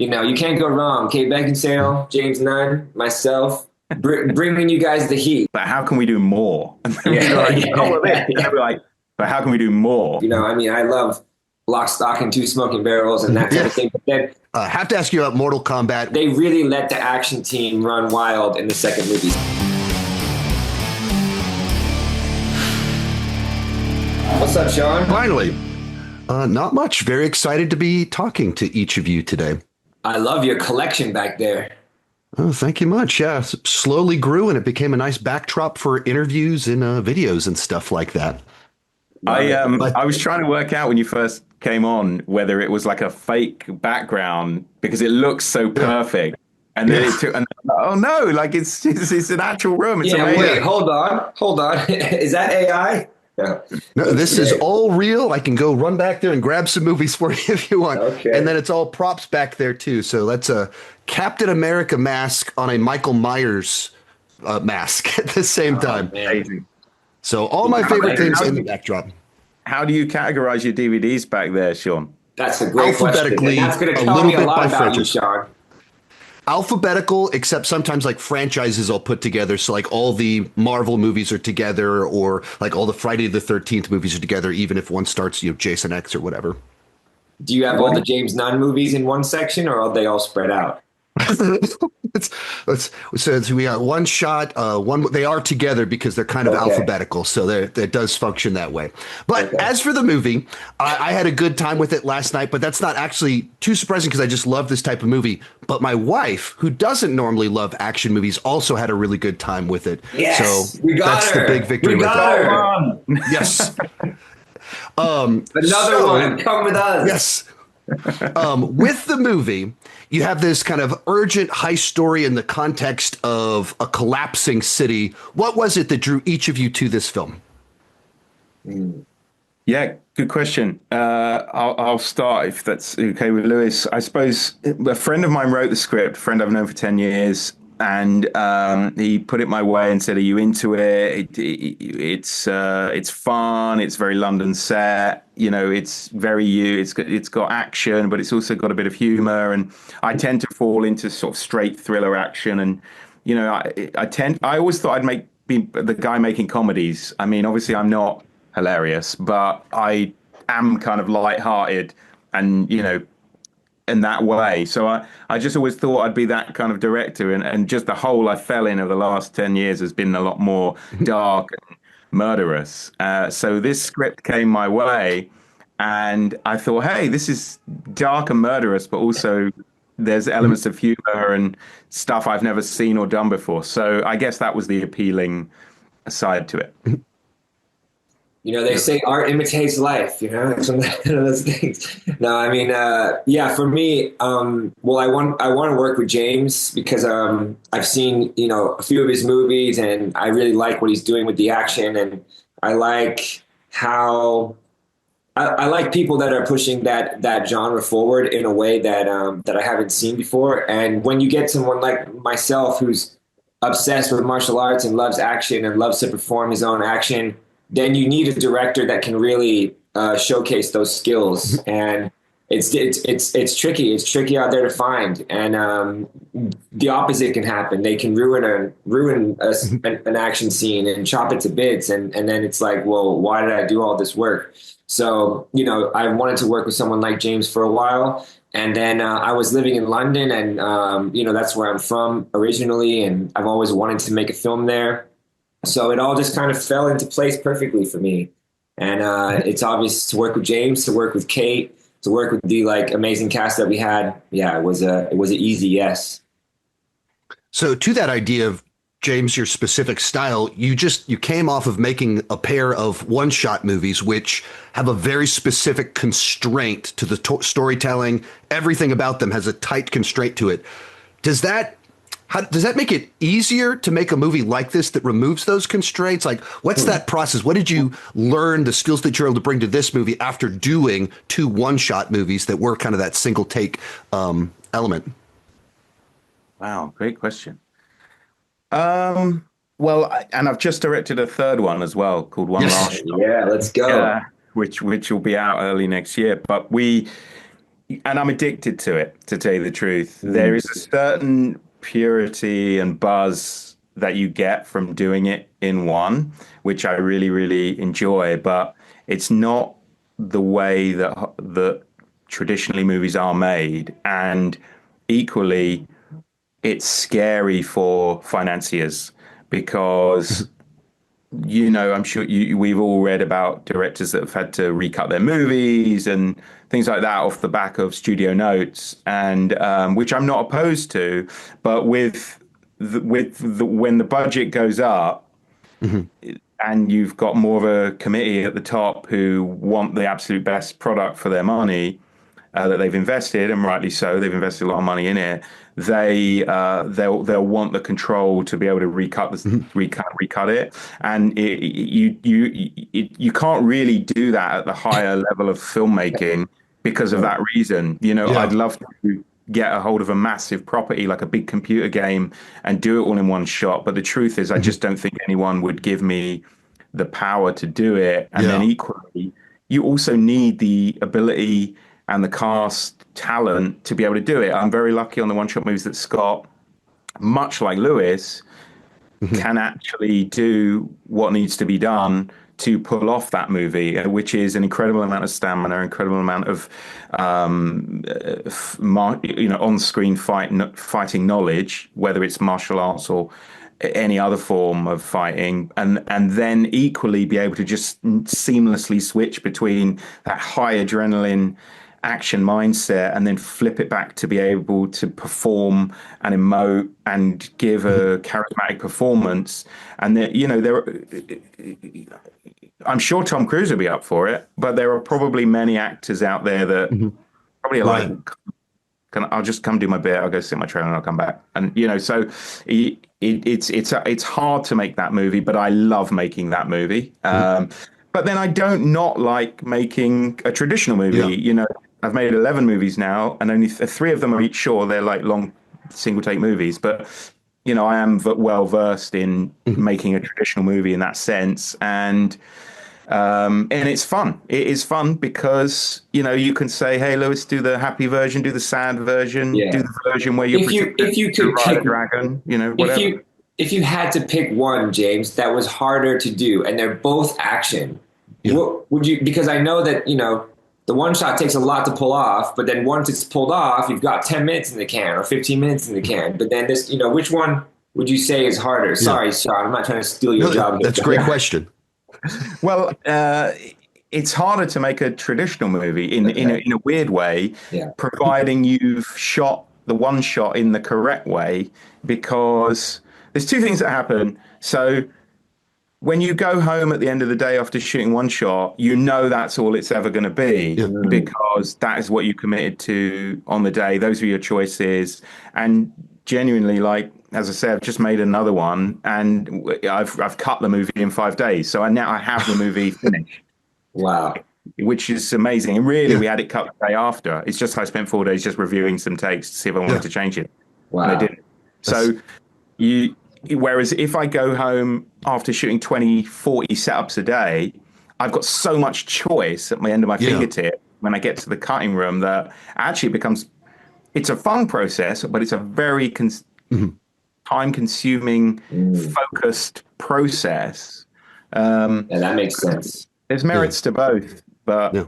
You can't go wrong. Kate Beckinsale, James Nunn, myself, bringing you guys the heat. But how can we do more? And then we go Yeah, like, oh, well, this. yeah, And then yeah. we're like, but how can we do more? I love Lock, Stock, and Two Smoking Barrels and that type Yeah. of thing. But then Have to ask you about Mortal Kombat. they really let the action team run wild in the second movie. What's up, Sean? Finally. Not much. Very excited to be talking to each of you today. I love your collection back there. Oh, thank you much. Yeah, slowly grew and it became a nice backdrop for interviews and videos and stuff like that. I was trying to work out when you first came on whether it was like a fake background because it looks so perfect. And then it took, and oh no, like it's an actual room. It's amazing. Wait, hold on. Is that AI? No, this is all real. I can go run back there and grab some movies for you if you want. Okay. And then it's all props back there too. So that's a Captain America mask on a Michael Myers mask at the same time. Amazing. So all my favorite things in the backdrop. How do you categorize your DVDs back there, Sean? That's a great Alphabetically, question. And that's going to a tell little me a bit lot by about you, franchise. Sean. Alphabetical, except sometimes like franchises I'll put together. So like all the Marvel movies are together, or like all the Friday the 13th movies are together, even if one starts, Jason X or whatever. Do you have all the James Nunn movies in one section, or are they all spread out? So we got one shot, they are together because they're kind of alphabetical. So that does function that way. But as for the movie, I had a good time with it last night, but that's not actually too surprising because I just love this type of movie. But my wife, who doesn't normally love action movies, also had a really good time with it. Yes, so we got that's her. the big victory We with got it. her. Yes. Another one. Come with us. Yes. With the movie, you have this kind of urgent heist story in the context of a collapsing city. What was it that drew each of you to this film? Yeah, good question. I'll start if that's okay with Lewis. I suppose a friend of mine wrote the script, a friend I've known for 10 years, and he put it my way and said, "Are you into it? It's fun. It's very London set. It's very you. It's got action, but it's also got a bit of humor. And I tend to fall into sort of straight thriller action. And I always thought be the guy making comedies. I mean, obviously, I'm not hilarious, but I am kind of lighthearted and in that way. So I just always thought I'd be that kind of director, and just the hole I fell in over the last 10 years has been a lot more dark and murderous. So this script came my way and I thought, hey, this is dark and murderous, but also there's elements of humor and stuff I've never seen or done before. So I guess that was the appealing side to it. They say art imitates life, it's one of those things. No, I mean, for me, I want to work with James because I've seen, a few of his movies and I really like what he's doing with the action. And I like how I like people that are pushing that genre forward in a way that I haven't seen before. And when you get someone like myself who's obsessed with martial arts and loves action and loves to perform his own action, then you need a director that can really showcase those skills. And it's tricky. It's tricky out there to find. And the opposite can happen. They can ruin an action scene and chop it to bits. And then it's like, well, why did I do all this work? So, I wanted to work with someone like James for a while. And then I was living in London and, that's where I'm from originally. And I've always wanted to make a film there. So it all just kind of fell into place perfectly for me. And it's obvious to work with James, to work with Kate, to work with the amazing cast that we had. Yeah, it was an easy yes. So to that idea of James, your specific style, you came off of making a pair of one-shot movies, which have a very specific constraint to the storytelling. Everything about them has a tight constraint to it. Does that make it easier to make a movie like this that removes those constraints? Like, what's that process? What did you learn, the skills that you're able to bring to this movie after doing two one-shot movies that were kind of that single take element? Wow, great question. Well, and I've just directed a third one as well called One Last Shot. Yeah, let's go. Which will be out early next year. But and I'm addicted to it, to tell you the truth. There is a certain purity and buzz that you get from doing it in one, which I really, really enjoy. But it's not the way that traditionally movies are made, and equally, it's scary for financiers because I'm sure we've all read about directors that have had to recut their movies and things like that off the back of studio notes, and which I'm not opposed to, but when the budget goes up and you've got more of a committee at the top who want the absolute best product for their money, that they've invested, and rightly so, they've invested a lot of money in it. They'll want the control to be able to recut it, and you can't really do that at the higher level of filmmaking because of that reason. I'd love to get a hold of a massive property like a big computer game and do it all in one shot, but the truth is, I just don't think anyone would give me the power to do it. And then equally, you also need the ability and the cast talent to be able to do it. I'm very lucky on the one-shot movies that Scott, much like Lewis, can actually do what needs to be done to pull off that movie, which is an incredible amount of stamina, incredible amount of on-screen fighting knowledge, whether it's martial arts or any other form of fighting, and then equally be able to just seamlessly switch between that high adrenaline action mindset and then flip it back to be able to perform and emote and give a charismatic performance. And I'm sure Tom Cruise would be up for it, but there are probably many actors out there that probably are like, I'll just come do my bit, I'll go sit in my trailer and I'll come back. And so it's hard to make that movie, but I love making that movie. But then I don't not like making a traditional movie. I've made 11 movies now, and only 3 of them are each short. They're like long single take movies, but I am well versed in making a traditional movie in that sense, and it's fun. It is fun because you can say, "Hey, Lewis, do the happy version, do the sad version, do the version where you're if you could ride pick a dragon, whatever." If you had to pick one, James, that was harder to do, and they're both action, what would you? Because I know that the one shot takes a lot to pull off, but then once it's pulled off, you've got 10 minutes in the can or 15 minutes in the can. But then this, which one would you say is harder? Sorry, Sean, I'm not trying to steal your job. That's a great question. Well, it's harder to make a traditional movie in a weird way, providing you've shot the one shot in the correct way, because there's 2 things that happen. So when you go home at the end of the day after shooting one shot, that's all it's ever going to be, because that is what you committed to on the day. Those are your choices. And genuinely, like, as I said, I've just made another one, and I've cut the movie in 5 days. So now I have the movie finished. Wow. Which is amazing. And really, we had it cut the day after. It's just I spent 4 days just reviewing some takes to see if I wanted to change it. Wow. And I didn't. So whereas if I go home after shooting 20, 40 setups a day, I've got so much choice at my end of my fingertip when I get to the cutting room that actually it's a fun process, but it's a very time-consuming, focused process. That makes sense. There's merits to both, but I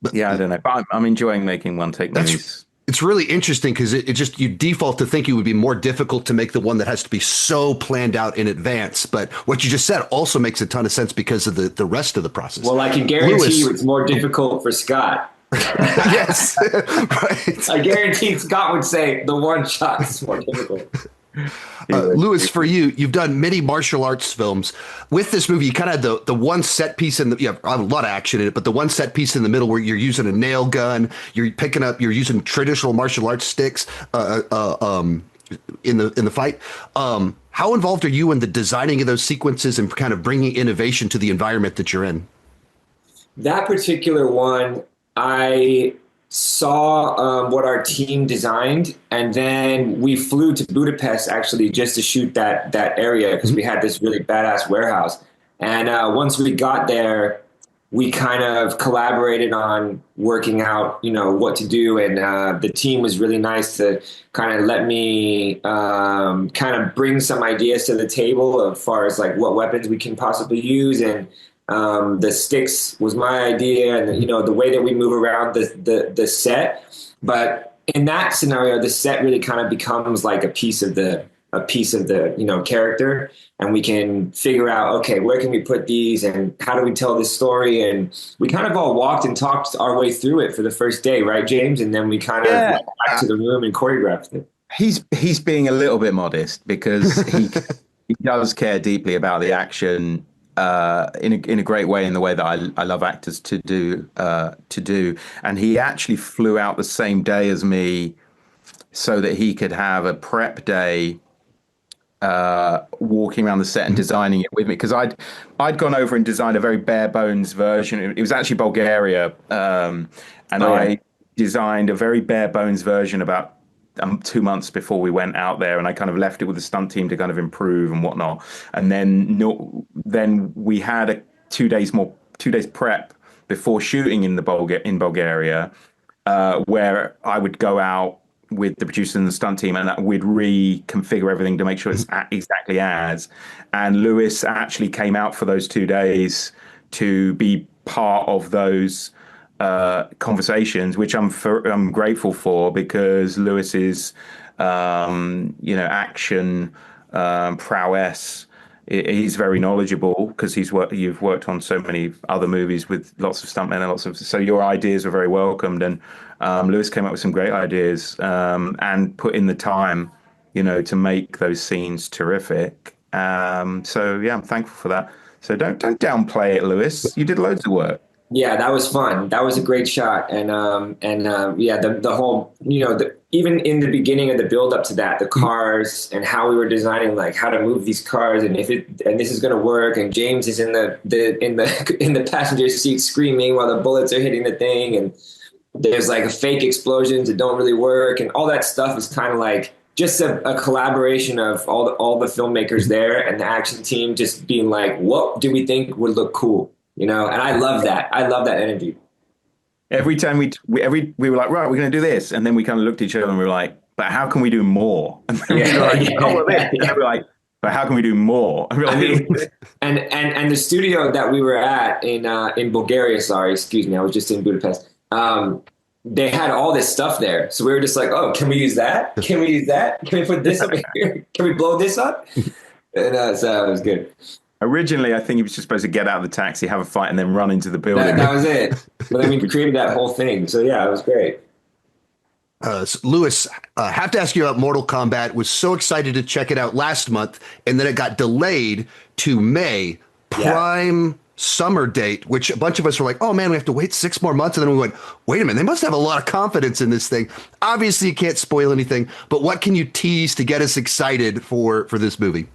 don't know. But I'm enjoying making one-take movies. It's really interesting because it just, you default to think it would be more difficult to make the one that has to be so planned out in advance. But what you just said also makes a ton of sense because of the rest of the process. Well, I can guarantee you it's more difficult for Scott. Yes, right. I guarantee Scott would say the one shot is more difficult. Lewis, for you've done many martial arts films. With this movie, you kind of had the one set piece you have a lot of action in it, but the one set piece in the middle where you're using a nail gun, you're using traditional martial arts sticks in the fight. How involved are you in the designing of those sequences and kind of bringing innovation to the environment that you're in? That particular one, I saw what our team designed, and then we flew to Budapest actually just to shoot that area because we had this really badass warehouse. And once we got there, we kind of collaborated on working out, what to do. And the team was really nice to kind of let me kind of bring some ideas to the table as far as like what weapons we can possibly use. And the sticks was my idea, and the way that we move around the set. But in that scenario, the set really kind of becomes like a piece of the character, and we can figure out, okay, where can we put these and how do we tell this story? And we kind of all walked and talked our way through it for the first day, right, James? And then we kind of went back to the room and choreographed it. He's being a little bit modest because he does care deeply about the action in a great way, in the way that I love actors to do. And he actually flew out the same day as me so that he could have a prep day, walking around the set and designing it with me, because I'd gone over and designed a very bare bones version. It was actually Bulgaria, I designed a very bare bones version about 2 months before we went out there, and I kind of left it with the stunt team to kind of improve and whatnot. And then we had 2 days prep before shooting in Bulgaria, where I would go out with the producer and the stunt team, and we'd reconfigure everything to make sure it's exactly as. And Lewis actually came out for those 2 days to be part of those conversations, which I'm grateful for, because Lewis's action prowess. He's very knowledgeable because you've worked on so many other movies with lots of stuntmen and so your ideas were very welcomed. And Lewis came up with some great ideas, and put in the time, to make those scenes terrific. So yeah, I'm thankful for that. So don't downplay it, Lewis. You did loads of work. Yeah, that was fun. That was a great shot. And yeah, the whole, even in the beginning of the build up to that, the cars and how we were designing, like how to move these cars, and and this is going to work. And James is in the passenger seat screaming while the bullets are hitting the thing, and there's like fake explosions that don't really work, and all that stuff is kind of like just a collaboration of all the filmmakers there and the action team just being like, what do we think would look cool? And I love that. I love that energy. Every time we were like, right, we're going to do this, and then we kind of looked at each other and we were like, but how can we do more? And then we were like, oh, this. And then we were like, but how can we do more? And, and the studio that we were at in Bulgaria, sorry, excuse me, I was just in Budapest. They had all this stuff there, so we were just like, oh, can we use that? Can we use that? Can we put this up here? Can we blow this up? And so it was good. Originally, I think he was just supposed to get out of the taxi, have a fight, and then run into the building. That was it. But then we created that whole thing. So yeah, it was great. So Lewis, have to ask you about Mortal Kombat. Was so excited to check it out last month, and then it got delayed to May, prime summer date, which a bunch of us were like, oh man, we have to wait 6 more months. And then we went, wait a minute, they must have a lot of confidence in this thing. Obviously, you can't spoil anything, but what can you tease to get us excited for this movie?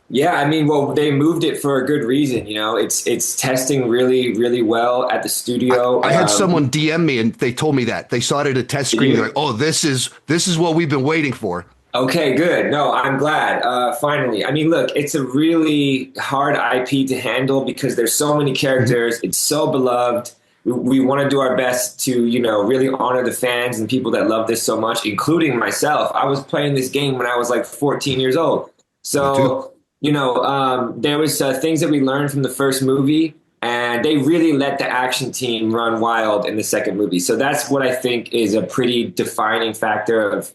Yeah, I mean, well, they moved it for a good reason. It's testing really, really well at the studio. I had someone DM me and they told me that they saw it at a test screen. They're like, oh, this is what we've been waiting for. Okay, good. No, I'm glad. Finally. I mean, look, it's a really hard IP to handle because there's so many characters. It's so beloved. We want to do our best to, really honor the fans and people that love this so much, including myself. I was playing this game when I was like 14 years old. So, there was things that we learned from the first movie, and they really let the action team run wild in the second movie. So that's what I think is a pretty defining factor of,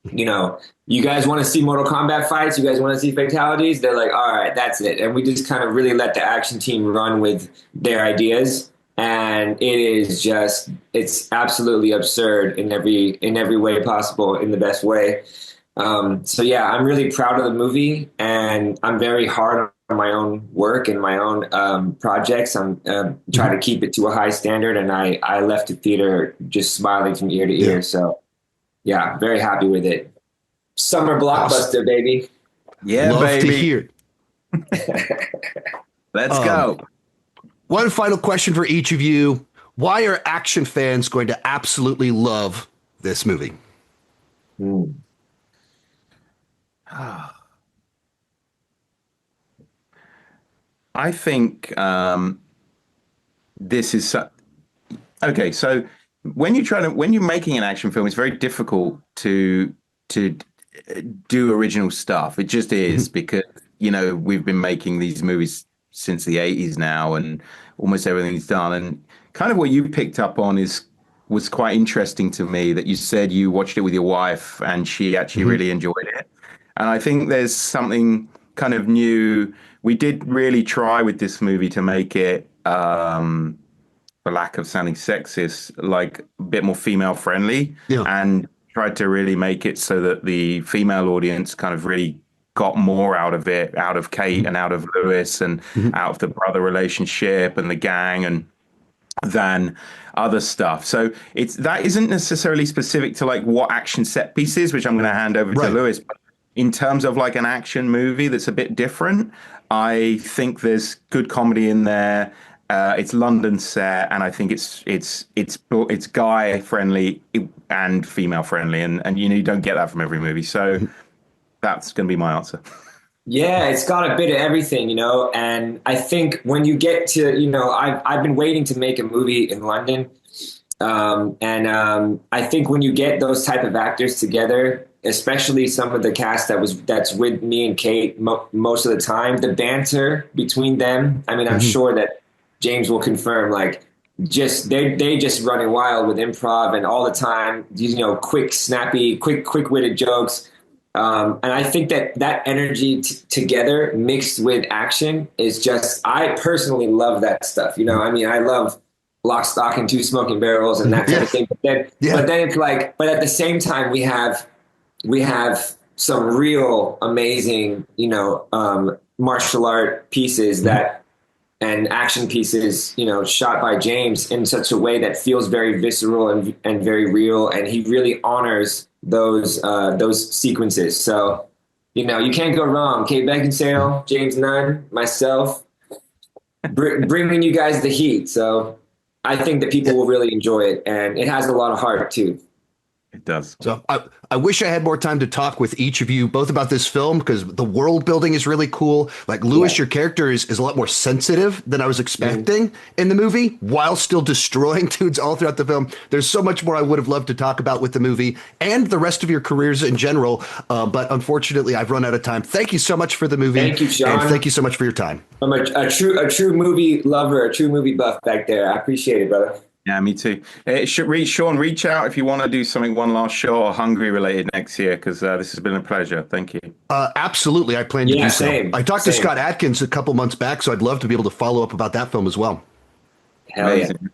you guys want to see Mortal Kombat fights? You guys want to see fatalities? They're like, all right, that's it. And we just kind of really let the action team run with their ideas. And it's absolutely absurd in every way possible, in the best way. So yeah, I'm really proud of the movie, and I'm very hard on my own work and my own projects. I'm trying to keep it to a high standard, and I left the theater just smiling from ear to ear. So yeah, very happy with it. Summer blockbuster, baby. Yeah, love baby. to hear. Let's go. One final question for each of you. Why are action fans going to absolutely love this movie? I think this is okay. So when you're making an action film, it's very difficult to do original stuff. It just is because we've been making these movies since the 80s now, and almost everything's done. And kind of what you picked up on was quite interesting to me, that you said you watched it with your wife and she actually really enjoyed it. And I think there's something kind of new. We did really try with this movie to make it, for lack of sounding sexist, like a bit more female friendly, Yeah. and tried to really make it so that the female audience kind of really got more out of it, out of Kate and out of Lewis and out of the brother relationship and the gang, and than other stuff. So that isn't necessarily specific to like what action set pieces, which I'm going to hand over to Lewis. But in terms of like an action movie that's a bit different, I think there's good comedy in there. It's London set, and I think it's guy friendly and female friendly, and you don't get that from every movie. So that's going to be my answer. Yeah, it's got a bit of everything, and I think when you get to, I've been waiting to make a movie in London. I think when you get those type of actors together, especially some of the cast that's with me and Kate most of the time, the banter between them, I mean, I'm sure that James will confirm, like, they just running wild with improv and all the time, quick, snappy, quick-witted jokes. And I think that energy together mixed with action is just, I personally love that stuff. I mean, I love Lock, Stock, and Two Smoking Barrels and that type of thing. But then it's like, but at the same time, we have some real amazing, martial art pieces and action pieces, shot by James in such a way that feels very visceral and very real. And he really honors those sequences. So, you can't go wrong. Kate Beckinsale, James Nunn, myself, bringing you guys the heat. So I think that people will really enjoy it. And it has a lot of heart too. It does. So I wish I had more time to talk with each of you, both about this film, because the world building is really cool. Like Lewis, your character is a lot more sensitive than I was expecting in the movie, while still destroying dudes all throughout the film. There's so much more I would have loved to talk about with the movie and the rest of your careers in general. But unfortunately, I've run out of time. Thank you so much for the movie. Thank you, Sean. And thank you so much for your time. I'm a true movie lover, a true movie buff back there. I appreciate it, brother. Yeah, me too. Sean, reach out if you want to do something, one last show or Hungry related next year, because this has been a pleasure. Thank you. Absolutely. I plan to do so. Same. I talked to Scott Adkins a couple months back, so I'd love to be able to follow up about that film as well. Hell yeah. Amazing.